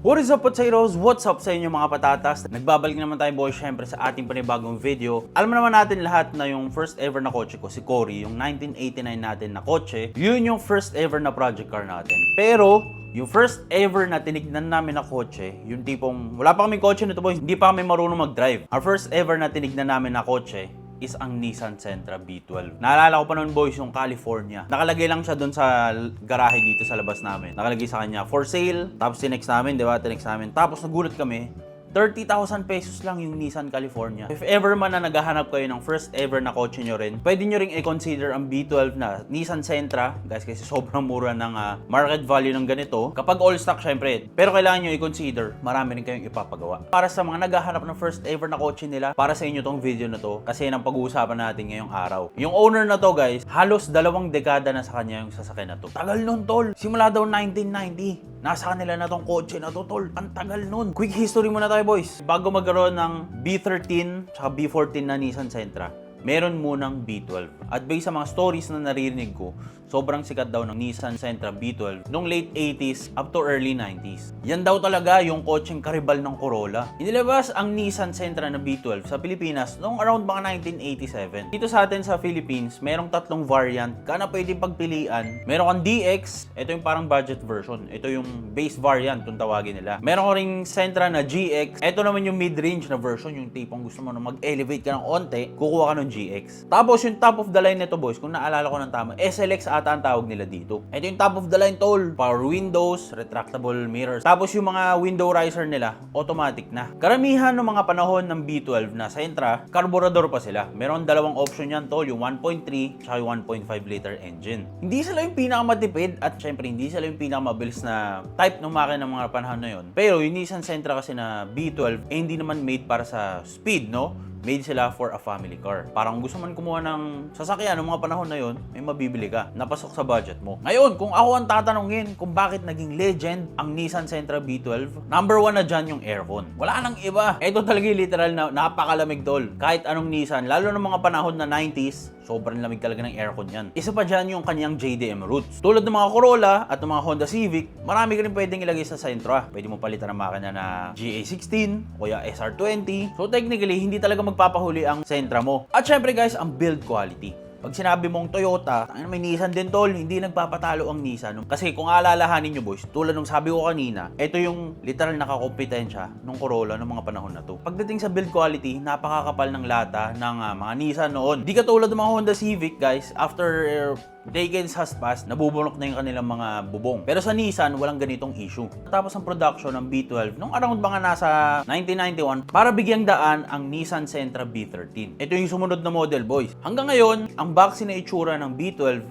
What is up, potatoes? What's up sa inyo mga patatas? Nagbabalik naman tayo boys syempre sa ating panibagong video. Alam naman natin lahat na yung first ever na kotse ko, si Cory, yung 1989 natin na kotse, yun yung first ever na project car natin. Pero, yung first ever na tinignan namin na kotse, yung tipong, wala pa kaming kotse nito boys, hindi pa kami marunong mag-drive. Our first ever na tinignan namin na kotse, is ang Nissan Sentra B12. Naalala ko pa noon boys, yung California. Nakalagay lang siya doon sa garahe dito sa labas namin. Nakalagay sa kanya, for sale. Tapos tinext namin, di ba? Tinext namin. Tapos nagulat kami, 30,000 pesos lang yung Nissan California. If ever man na naghahanap kayo ng first ever na kotse nyo rin, pwede nyo rin i-consider ang B12 na Nissan Sentra. Guys, kasi sobrang mura ng market value ng ganito. Kapag all stock, syempre. Pero kailangan nyo i-consider, marami rin kayong ipapagawa. Para sa mga naghahanap ng first ever na kotse nila, para sa inyo tong video na to, kasi yan ang pag-uusapan natin ngayong araw. Yung owner na to guys, halos 2 dekada na sa kanya yung sasakyan na to. Tagal nun tol. Simula daw 1990. Nasa kanila na tong kotse na to, tol. Ang tagal nun. Quick history muna tayo, boys. Bago magkaroon ng B13 at B14 na Nissan Sentra, meron munang B12. At based sa mga stories na naririnig ko, sobrang sikat daw ng Nissan Sentra B12 nung late 80s up to early 90s. Yan daw talaga yung kotseng karibal ng Corolla. Inilabas ang Nissan Sentra na B12 sa Pilipinas noong around mga 1987. Dito sa atin sa Philippines, merong 3 variant ka na pwedeng pagpilian. Meron kang DX, ito yung parang budget version. Ito yung base variant, kung tawagin nila. Meron ko ring Sentra na GX. Ito naman yung mid-range na version, yung tipong gusto mo na mag-elevate ka ng onte, kukuha ka ng GX. Tapos yung top of the line nito boys, kung naalala ko ng tama, SLX ata ang tawag nila dito. Ito yung top of the line tol. Power windows, retractable mirrors. Tapos yung mga window riser nila, automatic na. Karamihan ng mga panahon ng B12 na Sentra, carburetor pa sila. Meron 2 option yan tol, yung 1.3 at yung 1.5 liter engine. Hindi sila yung pinakamatipid at syempre hindi sila yung pinakamabilis na type ng makina ng mga panahon na yun. Pero yung Nissan Sentra kasi na B12, hindi naman made para sa speed, no? Made sila for a family car. Parang gusto man kumuha ng sasakyan ng mga panahon na yon, may mabibili ka. Napasok sa budget mo. Ngayon, kung ako ang tatanungin kung bakit naging legend ang Nissan Sentra B12, number 1 na dyan yung aircon. Wala nang iba. Ito talaga yung literal na napakalamig tol. Kahit anong Nissan, lalo ng mga panahon na 90s, sobrang lamig talaga ng aircon yan. Isa pa dyan yung kanyang JDM roots. Tulad ng mga Corolla at ng mga Honda Civic, marami ka rin pwedeng ilagay sa Sentra. Pwede mo palitan ng makina na GA16 o kaya SR20. So technically, hindi talaga magpapahuli ang Sentra mo. At syempre guys, ang build quality. Pag sinabi mong Toyota, may Nissan din tol, hindi nagpapatalo ang Nissan. Kasi kung aalalahanin nyo boys, tulad ng sabi ko kanina, ito yung literal nakakompetensya ng Corolla ng mga panahon na to. Pagdating sa build quality, napakakapal ng lata ng mga Nissan noon. Di katulad ng mga Honda Civic guys, after decades has passed, nabubunok na yung kanilang mga bubong. Pero sa Nissan, walang ganitong issue. Tapos ang production ng B12, nung around mga nasa 1991, para bigyang daan ang Nissan Sentra B13. Ito yung sumunod na model, boys. Hanggang ngayon, ang boxy na itsura ng B12,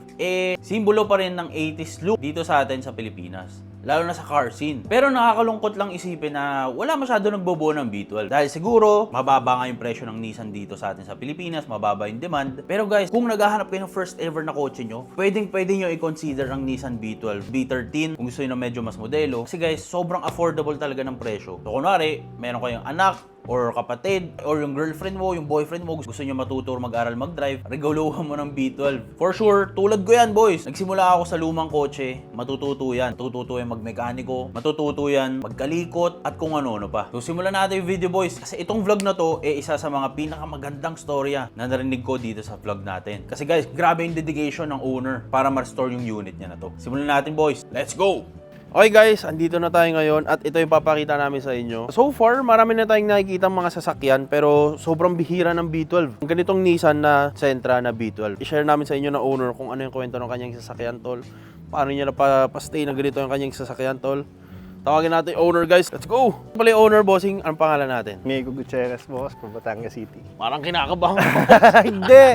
simbolo pa rin ng 80s look dito sa atin sa Pilipinas. Lalo na sa car scene. Pero nakakalungkot lang isipin na wala masyado nagbobuo ng B12. Dahil siguro, mababa nga yung presyo ng Nissan dito sa atin sa Pilipinas, mababa yung demand. Pero guys, kung naghahanap kayo ng first ever na kotse nyo, pwede nyo i-consider ang Nissan B12, B13, kung gusto nyo na medyo mas modelo. Kasi guys, sobrang affordable talaga ng presyo. So kunwari, meron kayong anak, or kapatid, or yung girlfriend mo, yung boyfriend mo, gusto nyo matuturo mag-aral mag-drive, reguluhan mo ng B12. For sure, tulad ko yan boys. Nagsimula ako sa lumang kotse, matututo yan. Matututo yan magmekaniko, matututo yan magkalikot, at kung ano-ano pa. So simulan natin yung video boys. Kasi itong vlog na to, isa sa mga pinakamagandang storya na narinig ko dito sa vlog natin. Kasi guys, grabe yung dedication ng owner para ma-restore yung unit niya na to. Simulan natin boys. Let's go! Okay guys, andito na tayo ngayon at ito yung papakita namin sa inyo. So far, marami na tayong nakikita mga sasakyan pero sobrang bihira ng B12. Ang ganitong Nissan na Sentra na B12. I-share namin sa inyo na owner kung ano yung kwento ng kanyang sasakyan tol. Paano niya napastay na ganito yung kanyang sasakyan tol. Tawagin natin yung owner guys. Let's go! Pala yung owner bossing, anong pangalan natin? Miego Gutierrez boss, from Batangas City. Parang kinakabahan ko. Hindi.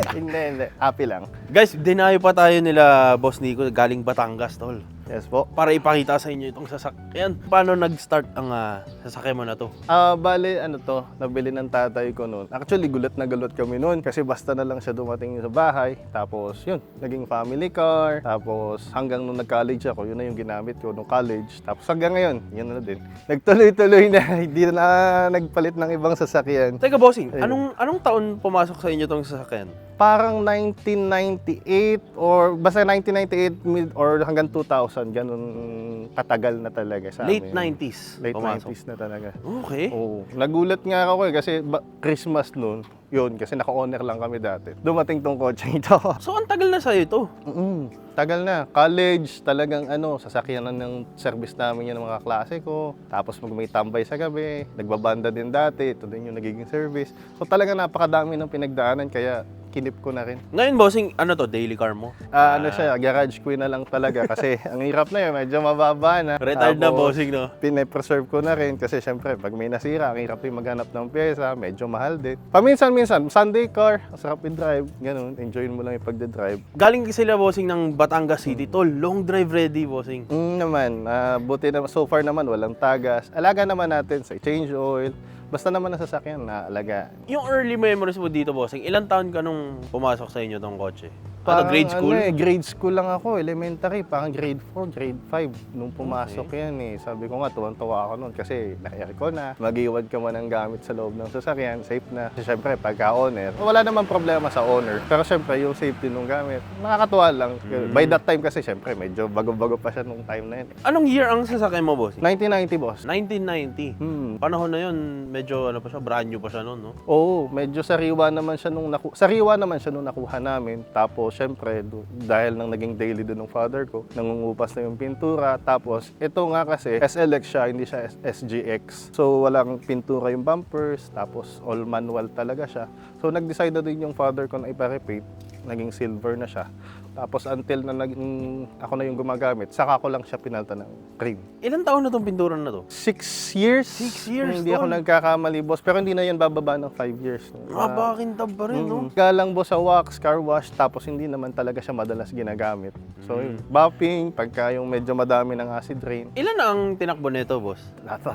Happy lang. Guys, dinayo pa tayo nila Boss Nico galing Batangas tol. Yes po. Para ipakita sa inyo itong sasakyan. Paano nag-start ang sasakyan mo na to? Bale, nabili ng tatay ko noon. Actually, gulat na gulat kami noon kasi basta na lang siya dumating sa bahay. Tapos, yun, naging family car. Tapos, hanggang nung nag-college ako, yun na yung ginamit ko nung college. Tapos, hanggang ngayon, yun na din. Nagtuloy-tuloy na, hindi na nagpalit ng ibang sasakyan. Teka, bossing, anong taon pumasok sa inyo itong sasakyan? Parang 1998 or basta 1998 mid or hanggang 2000, ganun katagal na talaga sa Late amin. 90s. Late pumasok. 90s na talaga. Okay. Oo. Nagulat nga ako kasi Christmas noon, yun, kasi naka-owner lang kami dati. Dumating tong kotse ito. So, ang tagal na sa'yo ito. Tagal na. College, talagang sasakyanan ng service namin yung mga klase ko. Tapos may tambay sa gabi, nagbabanda din dati, ito din yung nagiging service. So talagang napakadami ng pinagdaanan, kaya kinip ko na rin. Ngayon, bossing, ano to, daily car mo? Ano siya, garage queen na lang talaga kasi ang hirap na yun, medyo mababa na. Retired na, Tapos, bossing, no? Pine-preserve ko na rin kasi syempre pag may nasira, ang hirap din maghanap ng pyesa, medyo mahal din. Paminsan-minsan, Sunday car, sarap i-drive, ganun, enjoyin mo lang yung pagde-drive. Galing sila, bossing, ng Batangas City. Tol, long drive ready, bossing. Naman, buti na so far naman walang tagas. Alaga naman natin sa change oil. Basta naman ang sasakyan na alaga. Yung early memories mo dito, bossing, ilang taon ka nung pumasok sa inyo tong kotse? Grade school? Grade school lang ako, elementary, parang grade 4, grade 5 nung pumasok yan eh. Sabi ko nga, tuwang-tuwa ako noon kasi naka-aircon na, mag-iwan ka man ng gamit sa loob ng sasakyan, safe na. Kasi syempre, pagka-owner, wala naman problema sa owner. Pero syempre, yung safety nung gamit, nakakatuwa lang. By that time kasi syempre, medyo bago-bago pa siya nung time na yun. Anong year ang sasakyan mo, bossing? 1990, boss. 1990. Panahon na yun, medyo ano pa siya, brand new pa siya noon, no? Oo, medyo sariwa naman siya nung nakuha namin. Tapos syempre dahil nang naging daily doon ng father ko, nangungupas na yung pintura. Tapos ito nga kasi SLX siya, hindi siya SGX. So walang pintura yung bumpers, tapos all manual talaga siya. So nag-decide na din yung father ko na ipa-repaint, naging silver na siya. Tapos until na ako na yung gumagamit, saka ko lang siya pinalta ng cream. Ilang taon na tong pinturan na to? 6 years? 6 years, Hindi ako nagkakamali, boss. Pero hindi na yan bababa ng 5 years. Mabakintab pa rin, no? Galang, boss, sa wax, car wash, tapos hindi naman talaga siya madalas ginagamit. So, yun, buffing, pagka yung medyo madami ng acid rain. Ilan na ang tinakbo nito, boss?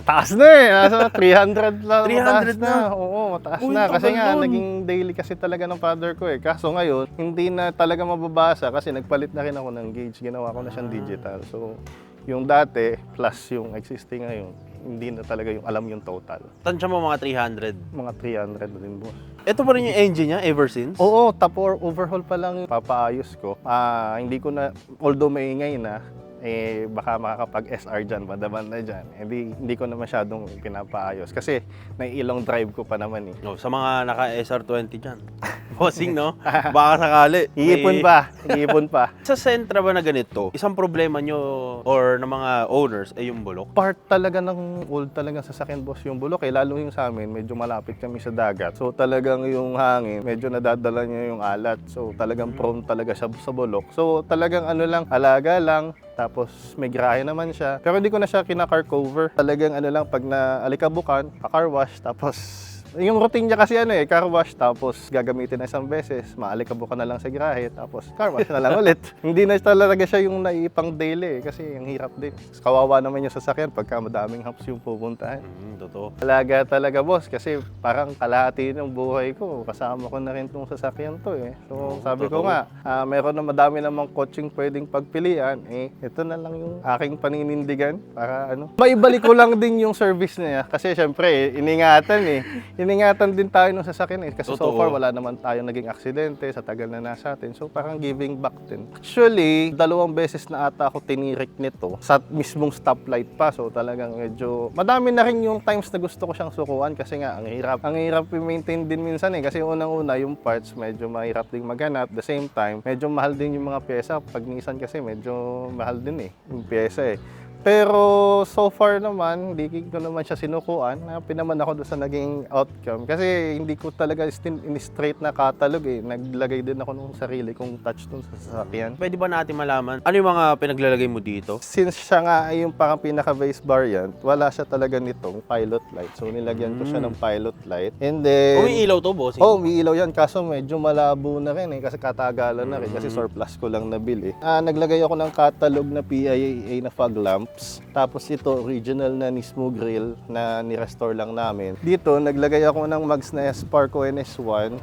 Taas na eh. Nasa 300 na. 300 na? Oo, mataas Uy, na. Kasi tagal nga, nun. naging daily kasi talaga ng father ko eh. Kaso ngayon, hindi na talaga mababasa kasi nagpalit na rin ako ng gauge. Ginawa ko na siyang digital. So, yung dati plus yung existing ngayon, hindi na talaga yung alam yung total. Tansya mo mga 300. Mga 300 na din, boss. Ito pa rin yung engine niya ever since? Oo, top or overhaul pa lang papaayos ko. Hindi ko na, although maingay na, baka makakapag-SR dyan, madaman na dyan. Hindi ko na masyadong pinapaayos kasi naiilong drive ko pa naman eh. No, sa mga naka-SR20 dyan. Bossing, no? Baka sakali. Iipon pa. Sa Sentra ba na ganito, isang problema nyo or ng mga owners ay yung bulok? Part talaga ng old talaga sasakyan, boss, yung bulok eh. Lalo yung sa amin, medyo malapit kami sa dagat. So talagang yung hangin, medyo nadadala niya yung alat. So talagang prone talaga siya sa bulok. So talagang alaga lang. Tapos may grahe naman siya. Pero hindi ko na siya kina-car cover. Talagang pag naalikabukan, pa-car wash, tapos yung routine niya kasi car wash, tapos gagamitin na isang beses, maalikabok ka na lang sa garahe, tapos car wash na lang ulit. Hindi na talaga siya yung naipang daily kasi ang hirap din. Kawawa naman yung sasakyan pagka madaming hops yung pupuntahan. Totoo. Alaga talaga, boss, kasi parang kalahati ng buhay ko, kasama ko na rin tong sasakyan to eh. So sabi ko nga, meron na madami namang coaching pwedeng pagpilian, ito na lang yung aking paninindigan para maibalik ko lang din yung service niya kasi syempre iningatan din tayo ng sasakyan eh. Kasi so Totoo. far wala naman tayong naging aksidente sa tagal na nasa atin. So parang giving back din. Actually, 2 beses na ata ako tinirik nito sa mismong stoplight pa. So talagang medyo madami na rin yung times na gusto ko siyang sukuan kasi nga ang hirap i-maintain din minsan eh. Kasi unang-una yung parts medyo mahirap ding maghanap. At the same time, medyo mahal din yung mga pyesa. Pag Nissan kasi medyo mahal din eh yung pyesa eh. Pero so far naman, hindi ko naman siya sinukuan. Happy naman ako doon sa naging outcome. Kasi hindi ko talaga in-straight na catalog eh. Naglagay din ako ng sarili kong touch doon sa sasakyan. Pwede ba natin malaman ano yung mga pinaglalagay mo dito? Since siya nga ay yung parang pinaka-base variant, wala siya talaga nitong pilot light. So nilagyan ko siya ng pilot light. And then... Umiilaw to, bossing? Umiilaw yan. Kaso medyo malabo na rin eh. Kasi katagalan na rin. Kasi surplus ko lang nabili. Naglagay ako ng catalog na PIA na fog lamp. Tapos ito, original na Nismo grill na ni-restore lang namin. Dito, naglagay ako ng mags na Sparco NS1.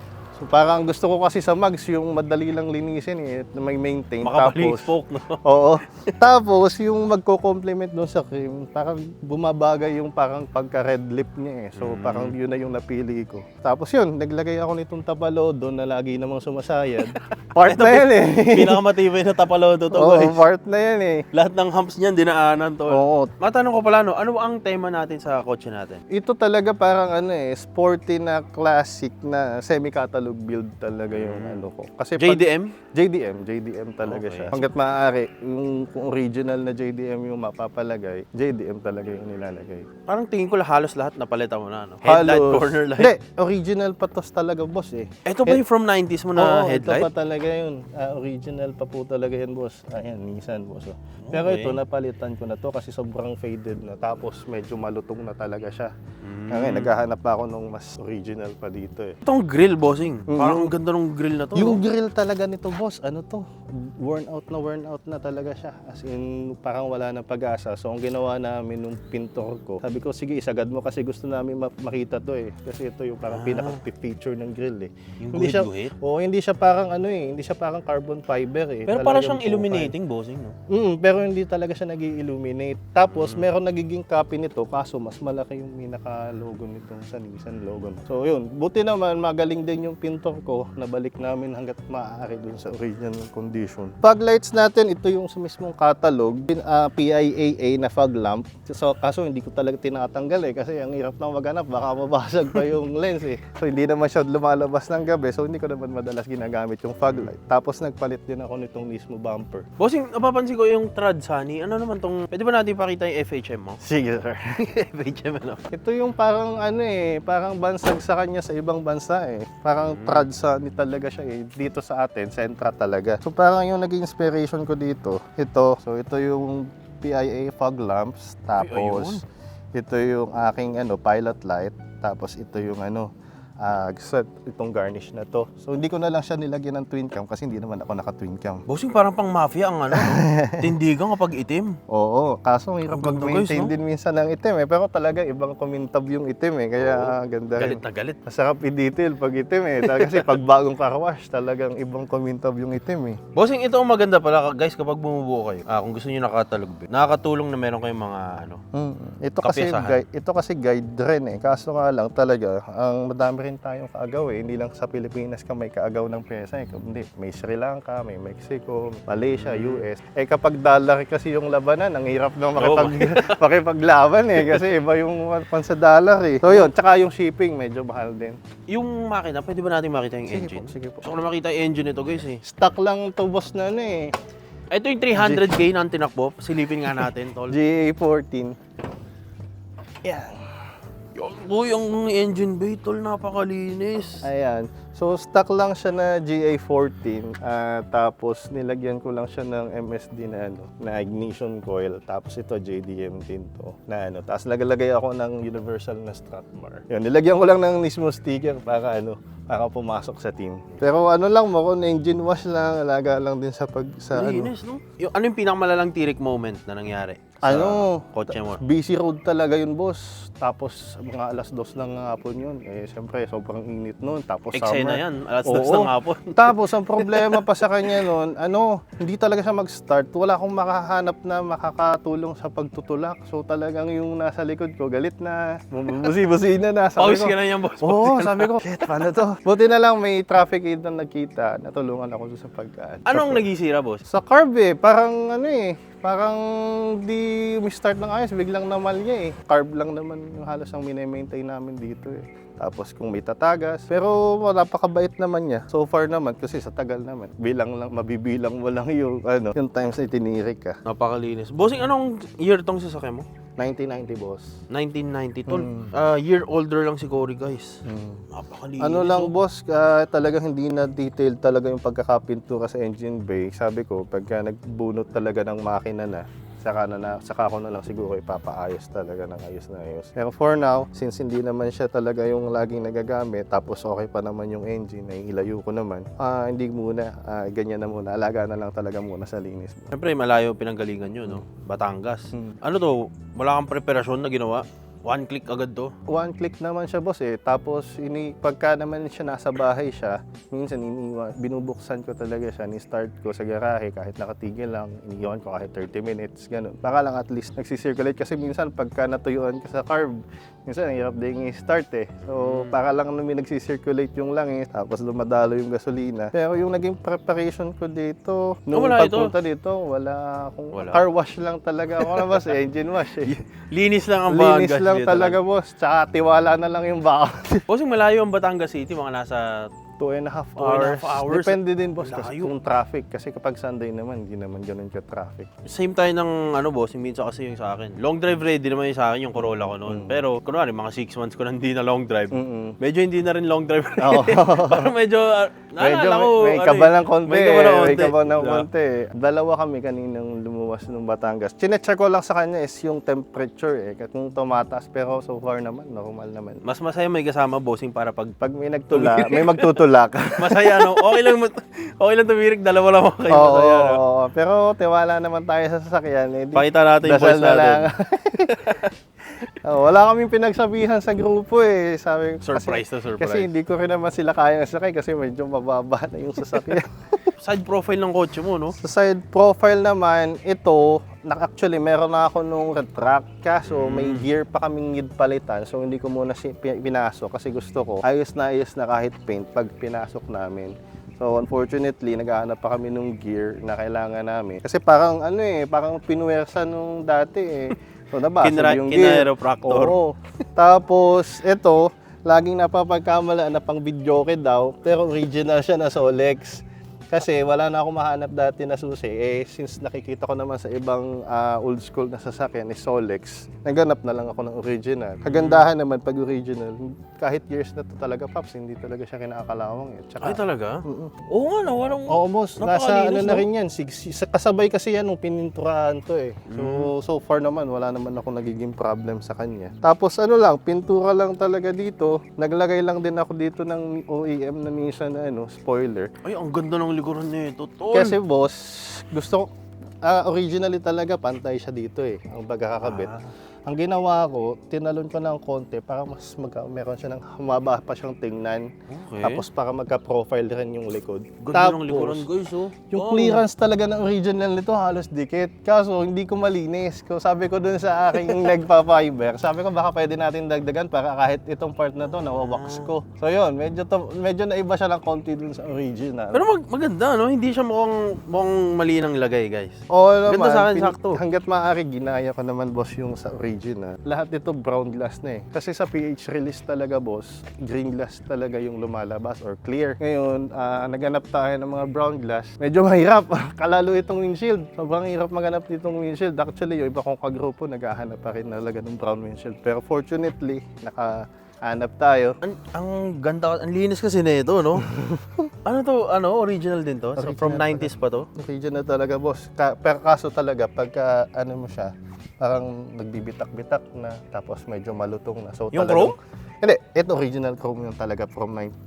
So parang gusto ko kasi sa mags yung madali lang linisin eh, at may maintain. Makapaling Tapos, spoke, no? oo. Tapos yung magko-complement doon sa cream, parang bumabagay yung parang pagka-red lip niya eh. So parang yun na yung napili ko. Tapos yun, naglagay ako nitong tapalodo na lagi namang sumasayad. Part na yan eh. Pinakamatibay na tapalodo to, Oo, guys. part na yan eh. Lahat ng humps niyan, dinaanan, tol. Oo. Matanong ko pala, no, ano ang tema natin sa kotse natin? Ito talaga parang ano eh, sporty na classic na semi-catalog build talaga yung ano ko. Kasi JDM? JDM talaga Okay. siya. Hanggat maaari, yung kung original na JDM yung mapapalagay, JDM talaga yung nilalagay. Parang tingin ko halos lahat napalitan mo na, no? Headlight, Halos. corner light. Hindi, original pa tos talaga boss eh. Ito ba yung from 90s mo na Oo, ito headlight? pa talaga yun. Original pa po talaga yan boss. Ayan, Nissan boss. Oh. Pero Okay. ito, napalitan ko na to kasi sobrang faded na. Tapos medyo malutong na talaga siya. Ngayon, naghahanap pa ako nung mas original pa dito eh. Itong grill, bossing. Parang Yung- ang ganda ng grill na to. Yung no? grill talaga nito, boss, ano to? Worn out na talaga siya. As in, parang wala nang pag-asa. So, ang ginawa namin nung pintor ko, sabi ko, sige, isagad mo kasi gusto namin makita to eh. Kasi ito yung parang pinaka-feature ng grill eh. Yung Hindi siya, guhit-guhit? oo, hindi siya parang ano eh, hindi siya parang carbon fiber eh. Pero para Talagang siyang illuminating, bossing, no? pero hindi talaga siya nag-illuminate. Tapos, meron nagiging copy nito, kaso mas malaki yung pinaka-logo nitong sa Nissan logo. So, yun. Buti naman, magaling din yung pintor ko. Nabalik namin hanggat maaari dun sa original condition. Fog lights natin, ito yung sa mismong catalog. PIAA na fog lamp. So, kaso hindi ko talaga tinatanggal eh. Kasi ang hirap nang maghanap, baka mabasag pa yung lens eh. So, hindi naman siya lumalabas ng gabi. So, hindi ko naman madalas ginagamit yung fog light. Tapos, nagpalit din ako nitong mismo bumper. Bossing, napapansin ko yung Trad Sunny. Ano naman tong... Pwede ba natin pakita yung FHM mo? Sige, sir. FHM, ano? Ito yung parang ano eh, parang bansag sa kanya sa ibang bansa eh. Parang trad sa ni talaga siya eh. Dito sa atin, Sentra talaga. So parang yung naging inspiration ko dito, ito. So ito yung PIA fog lamps. Tapos ito yung aking pilot light. Tapos ito yung itong garnish na to. So hindi ko na lang siya nilagyan ng twin cam kasi hindi naman ako naka-twin cam. Bossing, parang pang mafia ang ano. Tindigan kapag itim. Oo, kaso ang hirap Ang ganda, mag-maintain guys, no? din minsan ng itim eh. Pero talaga ibang kumintab yung itim eh. Kaya ganda rin. Galit na galit. Masarap i-detail pag itim eh. Kasi pag bagong car wash, talagang ibang kumintab yung itim eh. Bossing, ito ang maganda pala, guys, kapag bumubuo kayo. Kung gusto niyo nakatalog, nakakatulong na meron kayong mga Ito kasi guide rin eh. Kaso nga lang talaga, ang madami rin tayong kaagaw eh. Hindi lang sa Pilipinas ka may kaagaw ng pyesa eh. Kundi may Sri Lanka, may Mexico, Malaysia, US. Eh kapag dollar kasi yung labanan, ang hirap na makipaglaban eh. Kasi iba yung pansa dollar eh. So yun, tsaka yung shipping medyo mahal din. Yung makina, pwede ba natin makita yung Sige engine? po, sige po. Gusto ko na makita yung engine nito, guys, eh. Stock lang to boss na ano eh. Ito yung 300K na tinakbo. Silipin nga natin, tol. GA14. Yan. Uy, ang engine bay, tol, napakalinis. Ayan. So, stock lang siya na GA14. Tapos, nilagyan ko lang siya ng MSD na ignition coil. Tapos, ito, JDM din to. Tapos, nagalagay ako ng universal na strut bar. Yun, nilagyan ko lang ng Nismo sticker para pumasok sa team. Pero engine wash lang, alaga lang din sa Linis, no? Ano yung pinakamalalang tirik moment na nangyari? Sa kotse mo? busy road talaga yun, boss. Tapos, mga alas 2 ng hapon yun. Eh, siyempre, sobrang init nun. Tapos, Eksena summer. yan, alas 2 Oo. ng hapon. Tapos, ang problema pa sa kanya nun, hindi talaga siya mag-start. Wala akong makahanap na makakatulong sa pagtutulak. So, talagang yung nasa likod ko, galit na. Busi-busi na. Sabi Pause ko, ka na yan, boss. Oo, sabi ko, shit, paano to? Buti na lang may traffic aid na nagkita. Natulungan ako doon sa pagkaan. Anong nagisira, boss? Sa carb eh, parang di start ng ayos, biglang namalya eh. Carb lang naman yung halos ang mini-maintain namin dito eh. Tapos kung may tatagas, pero napakabait naman niya. So far naman, kasi sa tagal naman, mabibilang mo lang yung times na itinirik ka. Napakalinis. Bossing, anong year tong sasakyan mo? 1990, boss. 1990. Tol, year older lang si Cory, guys. Napakalinis. Lang, boss, talagang hindi na detail talaga yung pagkakapintura sa engine bay. Sabi ko, pagka nagbunot talaga ng makina na, saka ko na lang siguro ipapaayos talaga ng ayos na ayos. Pero for now, since hindi naman siya talaga yung laging nagagamit, tapos okay pa naman yung engine, naiilayo ko naman, hindi muna, ganyan na muna, alaga na lang talaga muna sa linis. Siyempre, malayo pinanggalingan nyo, no? Batangas. Ano to? Wala kang preparasyon na ginawa? One click agad to. One click naman siya, boss eh. Tapos pagka naman siya nasa bahay siya, minsan binubuksan ko talaga siya, ni-start ko sa garahe kahit nakatigil lang, iniiwan ko kahit 30 minutes, ganun. Baka lang at least nagsisirculate kasi minsan pagka natuyuan ka sa carb, minsan ang hirap din i-start eh. So, para lang namin nagsisirculate yung langis, tapos dumadalo yung gasolina. Pero yung naging preparation ko dito, nung wala pagpunta dito, wala akong car wash lang talaga ako na boss, engine wash eh. Linis lang ang Linis Batangas lang dito talaga boss, tsaka tiwala na lang yung bakit. Bossing, malayo ang Batangas City, mga nasa 2.5 2.5 hours. hours. Depende din boss kasi Layo. kung traffic. Kasi kapag Sunday naman, hindi naman ganun ka-traffic. Same tayo ng bossing, minsan kasi yung sa akin. Long drive ready naman yung sa akin, yung Corolla ko noon. Pero, kunwari, mga 6 months ko na hindi na long drive. Medyo hindi na rin long drive ready. Oo. Parang medyo, naalala ko. May kaba ng konti. May kaba ng May konti. kaba ng konti. Dalawa kami kaninang lumuwas ng Batangas. Chinecheck ko lang sa kanya is yung temperature eh. Kung tumataas, pero so far naman, normal naman. Mas masaya may kasama bossing para pag Pag may nagtula, may magtutulak. masaya, no? Okay lang tumirik, dalawa lang ako kayo. Oo, Masaya, no? oo. Pero tiwala naman tayo sa sasakyan. Eh, Pakita natin yung dasal voice na natin. lang. Wala kaming pinagsabihan sa grupo eh. Sabi, Surprise na surprise. Kasi hindi ko rin naman sila kayang sakay kasi medyo mababa na yung sasakyan. Side profile ng kotse mo, no? Sa side profile naman, ito, actually meron na ako nung retract. Kaso may gear pa kaming need palitan. So hindi ko muna pinasok kasi gusto ko ayos na kahit paint pag pinasok namin. So unfortunately, naghahanap pa kami nung gear na kailangan namin. Kasi parang parang pinuwersa nung dati eh. So nabasag yung gear. Kina-aeropractor. Oo. Tapos ito, laging napapagkamalaan na pang videoke daw, pero original siya na Solex. Kasi wala na akong mahanap dati na susi. Eh, since nakikita ko naman sa ibang old school na sasakyan, is Solex, naghanap na lang ako ng original. Kagandahan naman pag original, kahit years na to talaga, Paps, hindi talaga siya kinakalawang eh. Tsaka, Ay, talaga? Oo nga, no? Walang... Oo, boss. Nasa Napakalinis, na no? rin yan. Kasabay kasi yan nung pininturahan to eh. So far naman, wala naman ako nagiging problem sa kanya. Tapos pintura lang talaga dito. Naglagay lang din ako dito ng OEM na Nissan na spoiler. Ay, ang ganda ng likuran nito, tol. Kasi boss, gusto ko, originally talaga pantay siya dito eh, ang pagkakakabit. Ang ginawa ko, tinalon ko ng konti para mas meron siya ng humaba pa siyang tingnan. Okay. Tapos para magka-profile rin yung likod. Ganda Tapos, ng likuran, guys, oh. yung clearance talaga ng original nito halos dikit. Kaso hindi ko malinis. Sabi ko dun sa aking nagpa-fiber, sabi ko baka pwede natin dagdagan para kahit itong part na to nawawax ko. So yun, medyo naiba siya ng konti dun sa original. Pero maganda, no? Hindi siya mukhang mali ng lagay, guys. Oo naman. Ganda sa akin, sakto. Hanggat maaari, ginaya ko naman, boss, yung sa original. Lahat ito brown glass na eh. Kasi sa PH release talaga, boss, green glass talaga yung lumalabas or clear. Ngayon, naganap tayo ng mga brown glass. Medyo mahirap. Kalalo itong windshield. Sobrang hirap maganap ditong windshield. Actually, yung iba kong kagrupo, naghahanap pa rin talaga ng brown windshield. Pero fortunately, nakahanap tayo. Ang ganda, ang linis kasi na ito, no? Original din to? So, from 90s pa to? Original talaga, boss. Pero kaso talaga, pagka mo siya, parang nagbibitak-bitak na, tapos medyo malutong na. So, Yung talagang- chrome? Hindi, ito original chrome yung talaga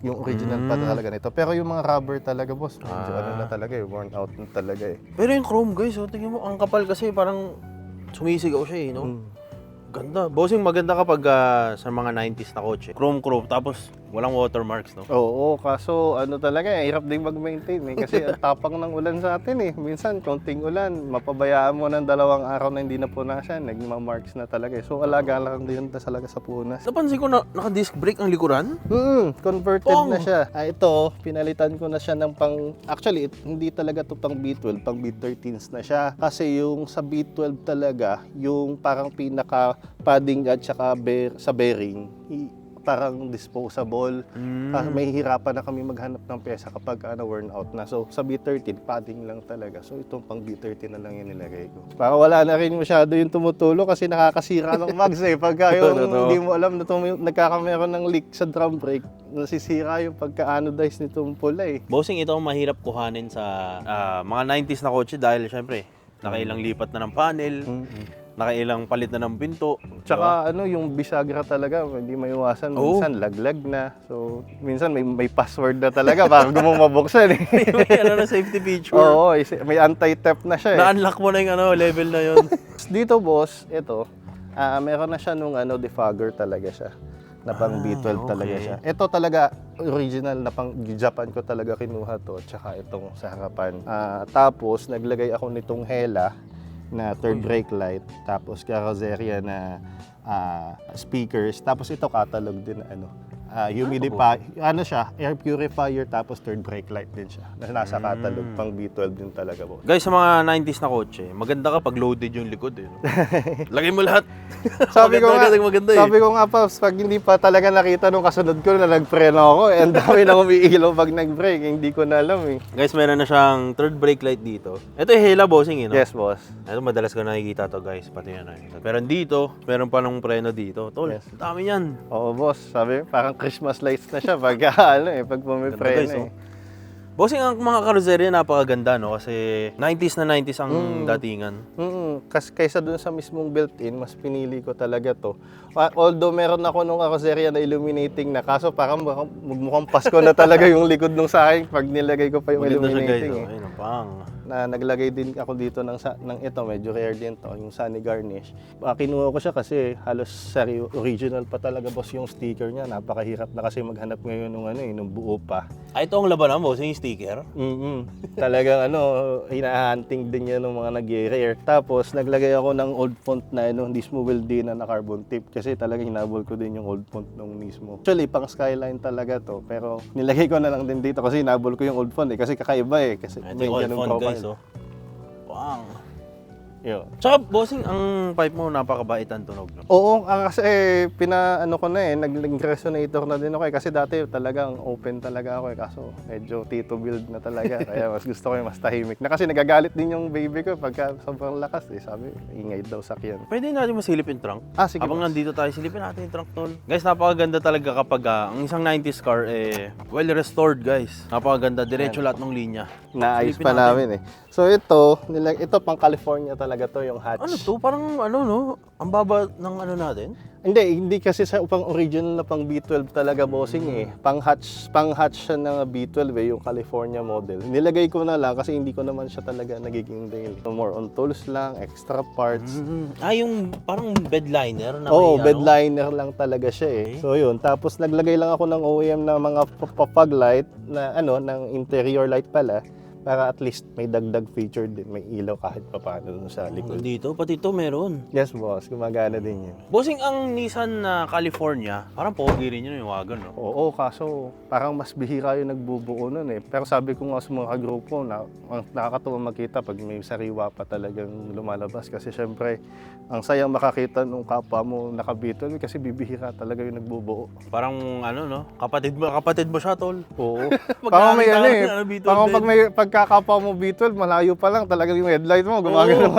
yung original pa talaga nito. Pero yung mga rubber talaga, boss, medyo na talaga worn out na talaga eh. Pero yung chrome, guys, tingnan mo, ang kapal kasi parang sumisigaw siya, no? Ganda. Bossing, maganda kapag sa mga 90s na kotse. Chrome, tapos walang watermarks, no? Oo, kaso talaga hirap din mag-maintain eh. Kasi ang tapang ng ulan sa atin eh. Minsan, konting ulan, mapabayaan mo ng 2 araw na hindi na punasan, nagma-marks na talaga eh. So, alaga lang din talaga sa punas. Napansin ko na naka-disc brake ang likuran. Converted na siya. Ito, pinalitan ko na siya ng actually, hindi talaga to pang B12, pang B13s na siya. Kasi yung sa B12 talaga, yung parang pinaka padding at saka sa bearing, parang disposable. May hirapan na kami maghanap ng pyesa kapag worn out na. So sa B13, padding lang talaga. So itong pang B13 na lang yung nilagay ko. Para wala na rin masyado yung tumutulo kasi nakakasira ng mags eh. Pagka yung hindi mo alam na nagkakameron ng leak sa drum brake, nasisira yung pagka-anodize nitong pula eh. Bossing, ito ang mahirap kuhanin sa mga 90s na kotse dahil syempre, nakailang lipat na ng panel, nakailang palit na ng pinto. Tsaka yung bisagra talaga, hindi maiwasan. Minsan laglag na. So, minsan may password na talaga bago mo mabuksan eh. May na safety feature. Oo, may anti-theft na siya eh. Na-unlock mo na yung level na yun. Dito boss, ito, Meron na siya nung defogger talaga siya. Na pang B12 talaga okay. siya. Ito talaga, original na pang Japan ko talaga kinuha to. Tsaka itong sa harapan. Tapos, naglagay ako nitong Hella na third brake light. Tapos, Carrozzeria na speakers. Tapos, ito catalog din na humidifier, siya, air purifier, tapos third brake light din siya. Nasa catalog, pang B12 din talaga po. Guys, sa mga 90s na kotse, maganda ka pag loaded yung likod eh. No? Lagay mo lahat. Sabi ko maganda, nga, Pops, pag hindi pa talaga nakita nung kasunod ko na nagpreno ako, ang dami na umiilaw pag nag-brake, hindi ko na alam eh. Guys, meron na siyang third brake light dito. Ito yung Hella bossing eh, no? Yes, boss. Ito madalas ko nakikita to guys, pati yan. Pero dito, meron pa ng preno dito. Tol, Yes. dami yan. Oo, boss. Sabi, parang Christmas lights na siya pag pag pumipreno Ganda, guys, eh. Bossing, ang mga karoseriya napakaganda, no? Kasi 90s na 90s ang datingan. Kasi kaysa dun sa mismong built-in, mas pinili ko talaga to. Although meron ako nung Carrozzeria na illuminating na, kaso parang mukhang Pasko na talaga yung likod nung sa akin pag nilagay ko pa yung Maganda siya guys, illuminating. oh. Ayun, ang pang. Na naglagay din ako dito ng ito, medyo rare din to, yung Sunny Garnish. Kinuha ko siya kasi halos original pa talaga boss yung sticker niya. Napakahirap na kasi maghanap ngayon nung buo pa. Ay, ito ang labanan, bossing, yung sticker. Talagang hinahunting din yan ng mga nag-rare. Tapos naglagay ako ng old font na mismo Weldina na carbon tip kasi talagang hinabol ko din yung old font nung mismo. Actually, pang Skyline talaga to, pero nilagay ko na lang din dito kasi hinabol ko yung old font kasi kakaiba kasi Ito may yung old ganung font profile. guys, oh. Pang. Yun. Tsaka, bossing, ang pipe mo napakabaitan tunog, no? Oo, kasi ko na naging resonator na din ako kasi dati talagang open talaga ako kaso medyo tito build na talaga kaya mas gusto ko yung mas tahimik na kasi nagagalit din yung baby ko pagka sobrang lakas sabi, ingay daw sakyan. Pwede natin masilip yung trunk. Sige. Habang boss. nandito tayo, silipin natin yung trunk, tol. Guys, napakaganda talaga kapag ang isang 90s car, well restored, guys. Napakaganda, diretso lahat ng linya. Naayos Silipin pa namin So ito pang California talaga to yung hatch. Ano to? Parang no? Ang baba ng natin? Hindi kasi sa pang original na pang B12 talaga bossing Pang hatch siya ng B12 yung California model. Nilagay ko na lang kasi hindi ko naman siya talaga nagiging daily. So, more on tools lang, extra parts. Yung parang bedliner na Bedliner lang talaga siya So yun, tapos naglagay lang ako ng OEM na mga fog light na ng interior light pala. Para at least may dagdag feature din, may ilaw kahit papaano dun sa likod. Dito, pati ito meron. Yes boss, gumagana din yun. Bossing, ang Nissan na California, parang pogi rin yun yung wagon, no? Oo, kaso parang mas bihira yung nagbubuo nun Pero sabi ko nga sa mga grupo na nakakatuwa makita pag may sariwa pa talagang lumalabas. Kasi syempre, ang sayang makakita nung kapwa mo nakabitol kasi bibihira talaga yung nagbubuo. Parang no? Kapatid mo siya, tol. Oo. Parang may Beetle parang din. pagkakapa mo B12, malayo pa lang talagang yung headlight mo, gumagano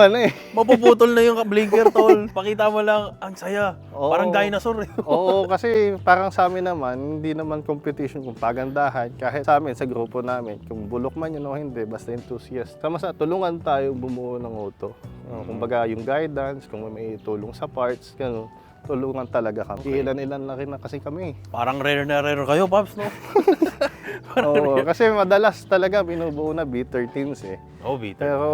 Mapuputol na yung blinker, tol. Pakita mo lang, ang saya. Oo. Parang dinosaur. Oo, kasi parang sa amin naman, hindi naman competition kung pagandahan. Kahit sa amin, sa grupo namin, kung bulok man yun o hindi, basta enthusiast. Sama-sama, tulungan tayo bumuo ng auto. Kumbaga yung guidance, kung may tulong sa parts, gano'n. Tulungan talaga kami. Ilan-ilan na rin na kasi kami. Parang rare na rare kayo, Pops, no? Oo, kasi madalas talaga binubuo na B13s Beetle. Pero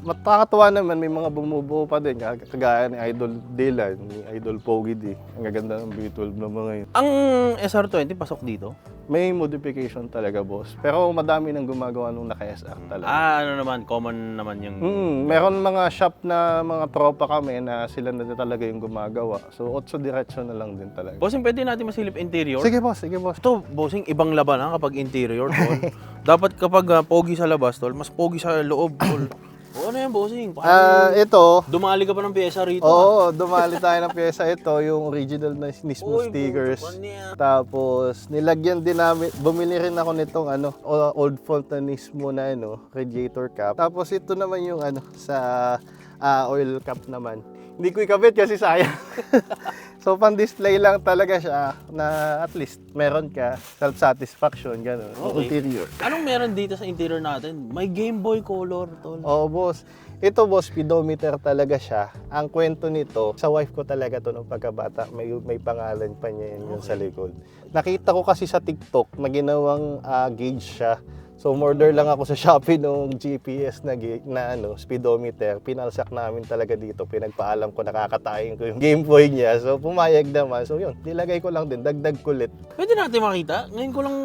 matakatuwa naman, may mga bumubuo pa din. Kagaya ni Idol Dylan, ni Idol Pogi D. Ang gaganda ng B12 na mga yun. Ang SR20 pasok dito? May modification talaga, boss. Pero madami nang gumagawa nung naka-SR talaga. Common naman yung... Meron mga shop na mga tropa kami na sila na talaga yung gumagawa. So, 8 diretso na lang din talaga. Bossing, pwede natin masilip interior? Sige, boss. Sige, boss. Ito, bossing, ibang laban kapag interior, tol. Dapat kapag pogi sa labas, tol, mas pogi sa loob, tol. O ano yan, bossing? Ito. Dumali ka pa ng pyesa rito. Oo, dumali tayo ng pyesa ito, yung original na mismo stickers. Tapos, nilagyan din namin, bumili rin ako nitong old font na mismo na radiator cap. Tapos, ito naman yung sa oil cap naman. Hindi ko ikabit kasi sayang. So, pan-display lang talaga siya na at least meron ka self-satisfaction, gano'n. Okay. Interior. Anong meron dito sa interior natin? May Game Boy Color, tol. Oo, boss. Ito, boss, speedometer talaga siya. Ang kwento nito, sa wife ko talaga to nung pagkabata. May pangalan pa niya yun sa likod. Nakita ko kasi sa TikTok na ginawang gauge siya. So umorder lang ako sa Shopee nung GPS na speedometer. Pinalsak namin talaga dito. Pinagpaalam ko, nakakatayin ko yung Game Boy niya. So pumayag naman. So yun, nilagay ko lang din, dagdag kulit. Pwede natin makita? Ngayon ko lang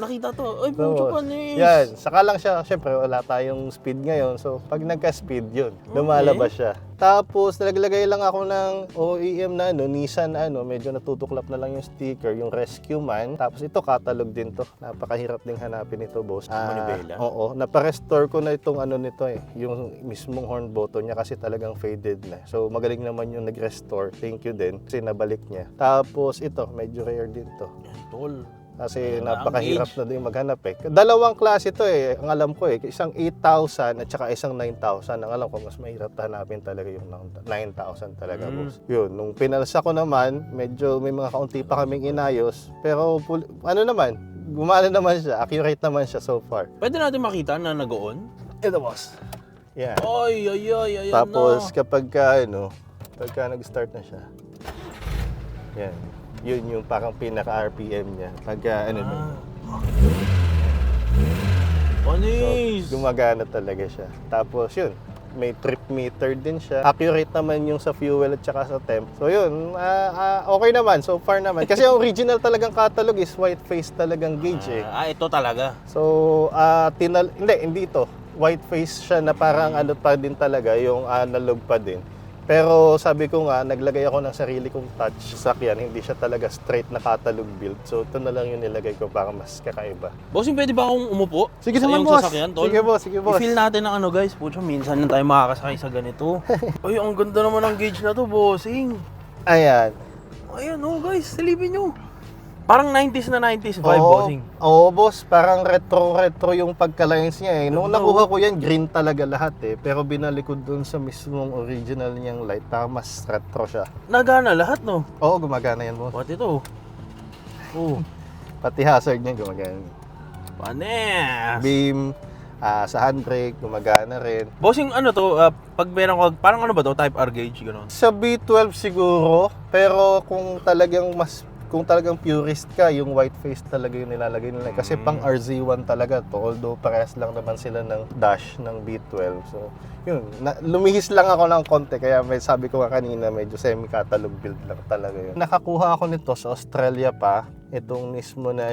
nakita to. Ay, pucho panis. Yan, saka lang siya. Siyempre, wala tayong speed ngayon. So pag nagka-speed yun, lumalabas siya. Tapos naglagay lang ako ng OEM na Nissan medyo natutuklap na lang yung sticker, yung Rescue Man. Tapos ito, catalog din to. Napakahirap ding hanapin ito, boss. Manibela? Oo, napa-restore ko na itong nito yung mismong horn button niya kasi talagang faded na. So magaling naman yung nag-restore. Thank you din kasi nabalik niya. Tapos ito, medyo rare din to. Tol. Kasi napakahirap na din maghanap Dalawang klase ito ang alam ko Isang 8,000 at saka isang 9,000. Ang alam ko, mas mahirap hanapin talaga yung 9,000 talaga, boss. Yun, nung pinalsa ko naman, medyo may mga kaunti pa kaming inayos. Pero naman, gumana naman siya. Accurate naman siya so far. Pwede natin makita na nag-on? Ito, boss. Yan. Ay, ayan Tapos na. kapag nag-start na siya. Yan. Yun yung parang pinaka-RPM niya. Pagka Panis. So, gumagana talaga siya. Tapos yun, may trip meter din siya. Accurate naman yung sa fuel at saka sa temp. So yun, okay naman. So far naman. Kasi ang original talagang catalog is white face talagang gauge Ito talaga. So, hindi ito. White face siya na parang pa din talaga, yung analog pa din. Pero sabi ko nga, naglagay ako ng sarili kong touch sa sakyan. Hindi siya talaga straight na catalog build. So ito na lang yung nilagay ko para mas kakaiba. Bossing, pwede ba akong umupo? Sige sa naman, iyong boss. sasakyan, tol? Sige, boss. Sige, boss. I-feel natin ang guys. Pucho, minsan lang tayo makakasakay sa ganito. Ay, ang ganda naman ng gauge na to, bossing. Ayan. Ayan, guys. Silipin nyo. Parang 90s na 90s vibe, bossing. Oo, boss. Parang retro yung pagka-lines niya Nung nakuha ko yan, green talaga lahat Pero binalik ko dun sa mismong original niyang light. Mas retro siya. Nagana lahat, no? Oo, gumagana yan, boss. What ito? Oh, Pati hazard niya gumagana. panes. Beam, sa handbrake, gumagana rin. Bossing, pag meron ko, parang ba to? Type R gauge, gano'n? Sa B12 siguro, pero kung talagang purist ka, yung white face talaga yung nilalagay nila. Kasi pang RZ1 talaga to, although parehas lang naman sila ng dash ng B12. So, yun, lumihis lang ako ng konti, kaya sabi ko nga kanina, medyo semi-catalog build lang talaga yun. Nakakuha ako nito sa Australia pa, itong mismo na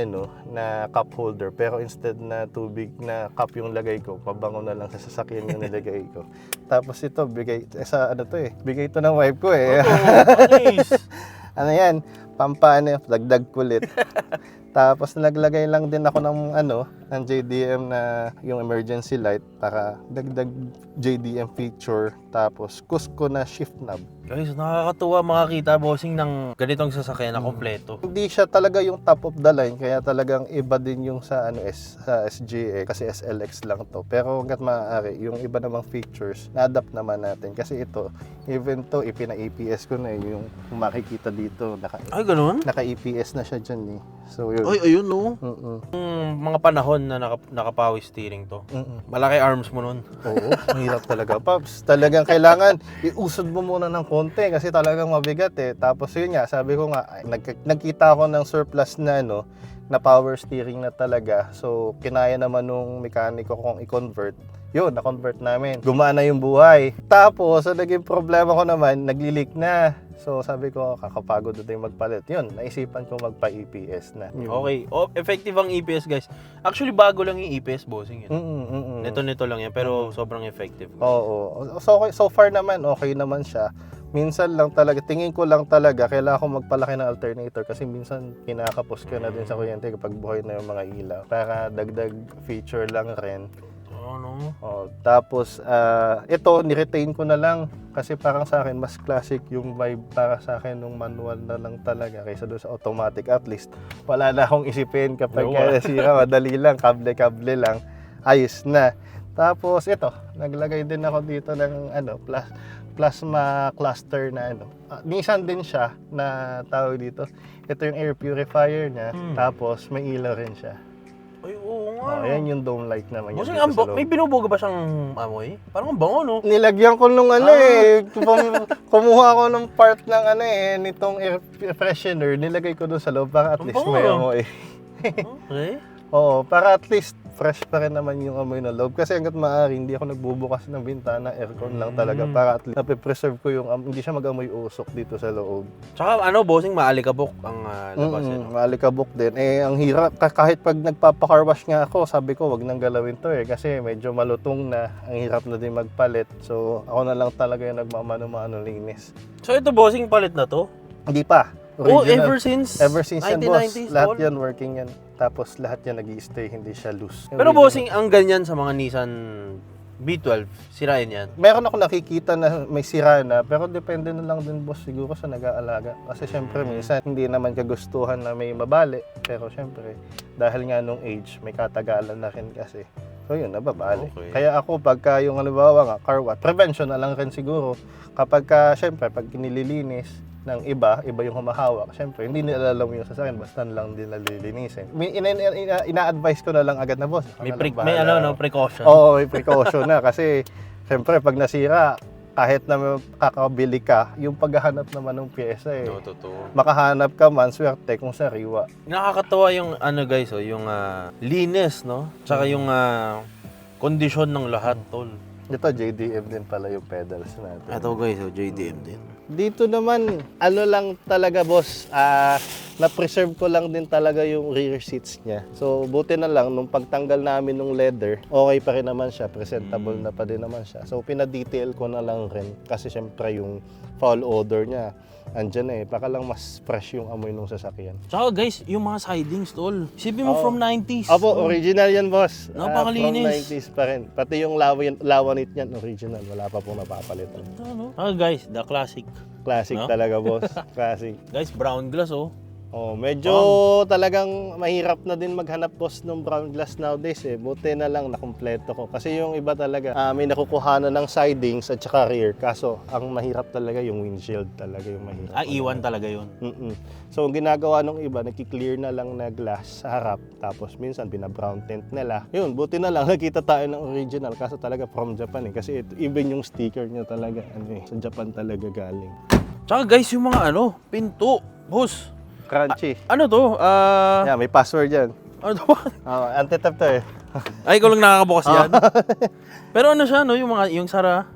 na cup holder, pero instead na tubig na cup yung lagay ko, pabango na lang sa sasakyan yung nilagay ko. Tapos ito, bigay ito ng wife ko Nice. yan, dagdag kulit. Tapos naglagay lang din ako ng JDM na yung emergency light para dagdag JDM feature. Tapos Cusco na shift knob. Guys, nakakatuwa makakita, bossing, ng ganitong sasakyan na kompleto. Hindi siya talaga yung top of the line, kaya talagang iba din yung sa sa SGA kasi SLX lang to. Pero hangga't maaari, yung iba namang features, na-adapt naman natin. Kasi ito, even to, ipina-EPS ko na yung makikita dito. Ay, ganun? Naka-EPS na siya dyan So yun. Ay, ayun, no? Mga panahon na nakapower steering to. Malaki arms mo nun. Oo, mahirap talaga, Paps. Talagang kailangan iusod mo muna ng konti kasi talagang mabigat Tapos yun nga, sabi ko nga, nagkita ako ng surplus na na power steering na talaga. So, kinaya naman nung mekaniko kung i-convert. Yun, na-convert namin. Gumana yung buhay. Tapos, naging problema ko naman, nagli-leak na. So, sabi ko, kakapagod na tayong magpalit. Yun, naisipan ko magpa-EPS na. Okay. Effective ang EPS, guys. Actually, bago lang yung EPS, bossing. Nito lang yan, pero sobrang effective. Oo. So far naman, okay naman siya. Minsan lang talaga, tingin ko lang talaga, kailangan ko magpalaki ng alternator kasi minsan kinakapos ka na din sa kuryente kapag buhay na yung mga ilaw. Para dagdag feature lang rin. Tapos, ito, niretain ko na lang kasi parang sa akin, mas classic yung vibe para sa akin nung manual na lang talaga kaysa doon sa automatic. At least, wala na akong isipin kapag sira, madali lang, kable-kable lang, ayos na. Tapos, ito, naglagay din ako dito ng plasma cluster na Nissan din siya na tawag dito. Ito yung air purifier niya, tapos may ilaw rin siya. Ay, oo nga. Yan yung dome light naman. Bossing, may binubuga ba siyang amoy? Parang ang bango, no? Nilagyan ko nung kumuha ako ng part ng nitong air freshener, nilagay ko doon sa loob para at least may amoy. Okay. Oo, para at least fresh pa rin naman yung amoy na loob. Kasi hanggat maaari, hindi ako nagbubukas ng bintana, aircon lang talaga para at least nape-preserve ko yung, hindi siya mag-amoy usok dito sa loob. Tsaka bossing, maalikabok ang labas. Maalikabok din. Ang hirap, kahit pag nagpapa-car wash nga ako, sabi ko, wag nang galawin to kasi medyo malutong na, ang hirap na din magpalit. So, ako na lang talaga yung nagmamano-mano linis. So ito bossing, palit na to? Hindi pa. Oh, Original. ever since yan, 1990s, boss. Lahat tol? yan, working yan. Tapos lahat yan nag-i-stay, hindi siya loose. Pero Original. bossing, ang ganyan sa mga Nissan B12, sirain yan. Meron ako nakikita na may sira na, pero depende na lang din, boss, siguro sa nag-aalaga. Kasi syempre, minsan hindi naman kagustuhan na may mabali. Pero syempre, dahil nga nung age, may katagalan na rin kasi. So yun, nababali. Okay. Kaya ako, pagka yung halimbawa nga, car wash, prevention na lang rin siguro. Kapag ka, syempre, pag nililinis ng iba yung humahawak, syempre, hindi nila alam yung sasakyan, basta lang din nalilinisin. Ina-advise ko na lang agad na, boss. May, Bahala. precaution. Oo, may precaution na kasi syempre pag nasira, kahit na kakabili ka, yung paghahanap naman ng pyesa No, totoo. makahanap ka man, swerte kung sariwa. Nakakatawa yung guys, yung linis, no? Tsaka yung kondisyon ng lahat, tol. Ito, JDM din pala yung pedals natin. Ito guys, JDM din. Dito naman, lang talaga, boss, na-preserve ko lang din talaga yung rear seats niya. So, buti na lang, nung pagtanggal namin ng leather, okay pa rin naman siya, presentable na pa din naman siya. So, pinadetail ko na lang rin, kasi syempre yung foul odor niya, andyan baka lang mas fresh yung amoy ng sasakyan. Tsaka guys, yung mga sidings, tol. Isipin mo from 90s. Opo, original yan, boss. Napakalinis. From 90s pa rin. Pati yung lawanit niyan, original. Wala pa pong napapalitan. Guys, the classic. Classic No? talaga, boss. Classic. Guys, brown glass, oh. Oh, medyo talagang mahirap na din maghanap, boss, ng brown glass nowadays Buti na lang nakumpleto ko. Kasi yung iba talaga, may nakukuhanan ng sidings at saka rear. Kaso, ang mahirap talaga yung windshield talaga yung mahirap. Iwan talaga yun. So, ang ginagawa ng iba, nagki-clear na lang na glass sa harap. Tapos, minsan, bina-brown tint nila. Yun, buti na lang, nakita tayo ng original. Kaso talaga from Japan Kasi even yung sticker niya talaga, sa Japan talaga galing. Tsaka guys, yung mga pinto. Boss, Crunchy. ano to? Yeah, may password yan. Ano to ba? Anti-tap to Ay, ikaw lang nakakabukas yan. Pero ano siya, no? Yung sara.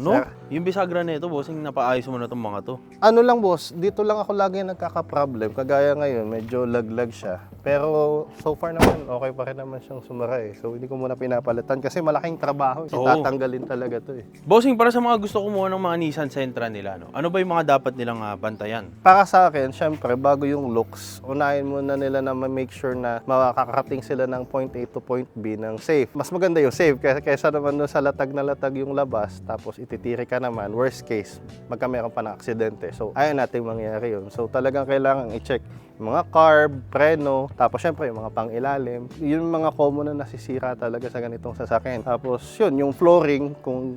No? Sir. Yung bisagra nito, bossing, napaayos mo na itong mga to. Ano lang, boss, dito lang ako lagi nagkaka-problem. Kagaya ngayon, medyo laglag siya. Pero so far naman, okay pa rin naman siyang sumara So hindi ko muna pinapalitan kasi malaking trabaho. Oo. Tatanggalin talaga to Bossing, para sa mga gusto kumuha ng mga Nissan Sentra nila, ano ba yung mga dapat nilang bantayan? Para sa akin, syempre, bago yung looks, unahin muna nila na ma-make sure na makakarating sila ng point A to point B ng safe. Mas maganda yung safe kaysa naman doon sa latag na latag yung labas, tapos ititiri ka naman, worst case, magka meron pa ng aksidente. So, ayaw natin mangyari yun. So, talagang kailangan i-check yung mga carb, preno, tapos syempre yung mga pang-ilalim. Yun yung mga common na nasisira talaga sa ganitong sasakyan. Tapos yun, yung flooring, kung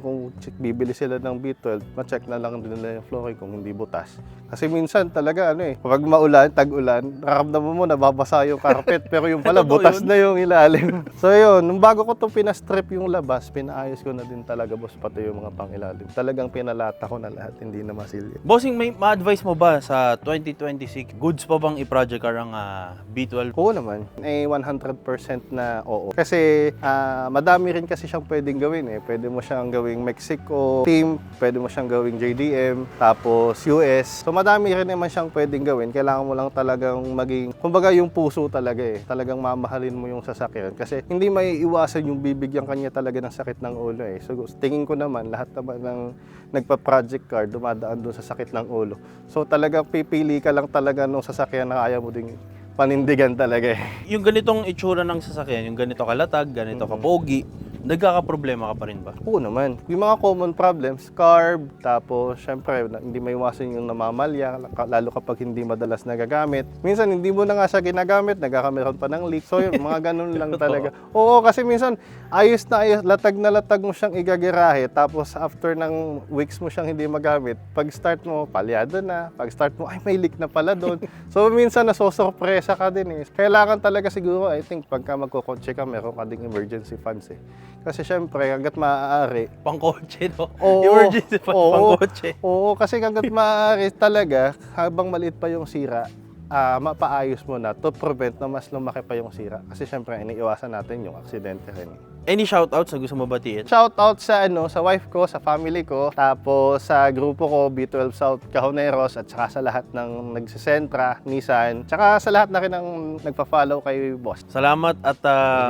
bibili sila ng B12, ma-check na lang din nila yung flooring kung hindi butas. Kasi minsan talaga kapag maulan, tag-ulan, nararamdaman mo nababasa yung carpet, pero yung pala butas na yung ilalim. So yun, nung bago ko to pinastrip yung labas, pinaayos ko na din talaga, boss, pati yung mga pang-ilalim. Talagang pinalata ko na lahat, hindi na masilya. Bossing, may ma-advise mo ba sa 2026? Goods pa bang i-project car ang B12? Oo naman. 100% na oo. Kasi madami rin kasi siyang pwedeng gawin Pwede mo siyang gawing Mexico team, pwede mo siyang gawing JDM, tapos US. So madami rin naman siyang pwedeng gawin. Kailangan mo lang talagang maging, kumbaga yung puso talaga Talagang mamahalin mo yung sasakyan. Kasi hindi may iwasan yung bibigyan kanya talaga ng sakit ng ulo So tingin ko naman, lahat naman ng nagpa-project car, dumadaan doon sa sakit ng ulo. So talagang pipili ka lang talaga ng sasakyan na kaya mo ding panindigan talaga Yung ganitong itsura ng sasakyan, yung ganito kalatag, ganito kapogi, nagkakaproblema ka pa rin ba? Oo naman. Yung mga common problems, carb, tapos syempre hindi maiwasan yung namamalya, lalo kapag hindi madalas nagagamit. Minsan hindi mo na nga siya ginagamit, nagkakameron pa ng leak. So yun, mga ganun lang talaga. Oo, kasi minsan ayos na ayos, latag na latag mo siyang igagirahe, tapos after ng weeks mo siyang hindi magamit, pag start mo, palyado na. Pag start mo, ay may leak na pala doon. So minsan nasosorpresa ka din Kailangan talaga siguro, I think, pagka magkukotse ka, meron ka ding emergency funds Kasi syempre, hanggat maaari, Pangkotse, no? Oo, Emergency fund, oo. pangkotse. Oo, kasi hanggat maaari talaga, habang maliit pa yung sira, mapaayos mo na to prevent na mas lumaki pa yung sira. Kasi syempre, iniiwasan natin yung aksidente rin. Any shoutouts na gusto mo batiin? Shout out sa sa wife ko, sa family ko, tapos sa grupo ko B12 South Cajoneros at saka sa lahat ng nagsisentra, Nissan, tsaka sa lahat na rin ng nagpa-follow kay boss. Salamat at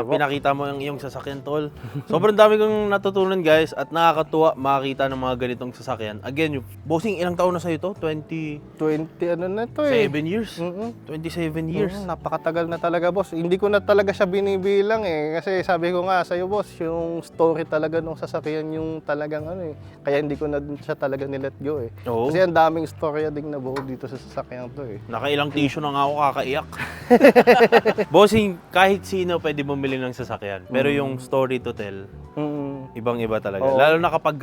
po. pinakita mo yung iyong sasakyan, tol. Sobrang dami kong natutunan, guys, at nakakatuwa makakita ng mga ganitong sasakyan. Again, bossing, ilang taon na sa'yo to? 27 20 na to eh. years? 27 years. Napakatagal na talaga, boss. Hindi ko na talaga siya binibilang eh. Kasi sabi ko nga sa'yo, boss, yung story talaga nung sasakyan yung talagang Kaya hindi ko na din siya talaga nilet go eh. Oo. Kasi ang daming storya ding nabuo dito sa sasakyan to eh. Nakailang tissue na nga ako kakaiyak. Bossing, kahit sino pwede bumili ng sasakyan. Pero yung story to tell, ibang-iba talaga. Oo. Lalo na kapag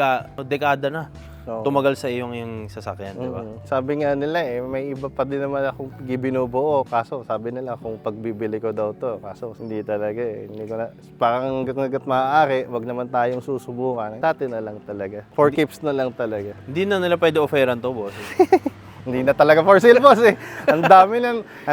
dekada na, Oo. tumagal sa yung sasakyan, di ba? Sabi nga nila may iba pa din naman akong binubuo. Kaso sabi nila kung pagbibili ko daw to. Kaso hindi talaga eh. Hindi ko na, parang hanggat maaari, wag naman tayong susubukan. Dati na lang talaga. For keeps na lang talaga. Hindi na nila pwede offeran to, boss. Hindi na talaga for sale, boss eh. Ang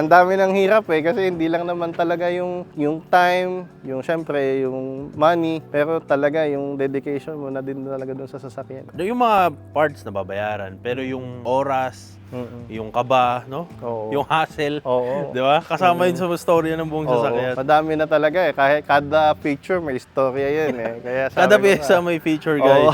dami ng hirap eh kasi hindi lang naman talaga yung time, yung syempre yung money, pero talaga yung dedication mo na din talaga dun sa sasakyan. Yung mga parts na babayaran, pero yung oras, yung kaba, no? Oo. Yung hassle, Oo. di ba? Kasama yun sa storya ng buong Oo, sasakyan. madami na talaga eh. Kahit kada picture may istorya yan eh. Kaya sabi Kada ko pyesa nga, may feature, Oo. guys.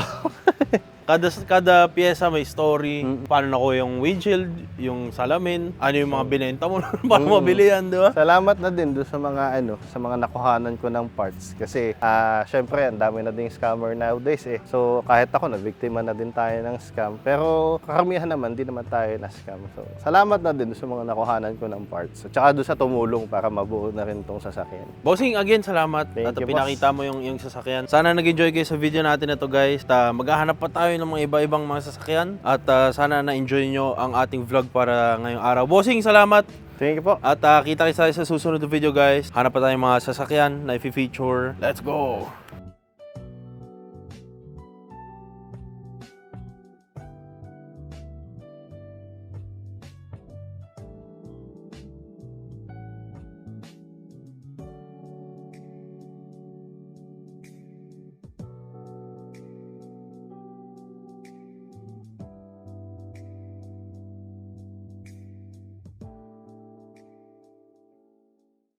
Kada pyesa may story. Paano nakuha yung windshield, yung salamin, ano yung mga binenta mo para mabili yan, di ba? Salamat na din doon sa mga sa mga nakuhanan ko ng parts kasi syempre ang dami na ding scammer nowadays eh. So kahit ako nabiktima na din tayo ng scam pero karamihan naman di naman tayo na scam. So salamat na din doon sa mga nakuhanan ko ng parts. At saka doon sa tumulong para mabuo na rin tong sasakyan. Bossing, again, salamat. Thank at you, pinakita mo yung sasakyan. Sana nag-enjoy kayo sa video natin na to, guys. Maghahanap pa tayo ng mga iba-ibang mga sasakyan. At sana na-enjoy nyo ang ating vlog para ngayong araw. Bossing, salamat. Thank you po. At kita-kita tayo sa susunod na video, guys. Hanap pa tayong mga sasakyan na i-feature. Let's go!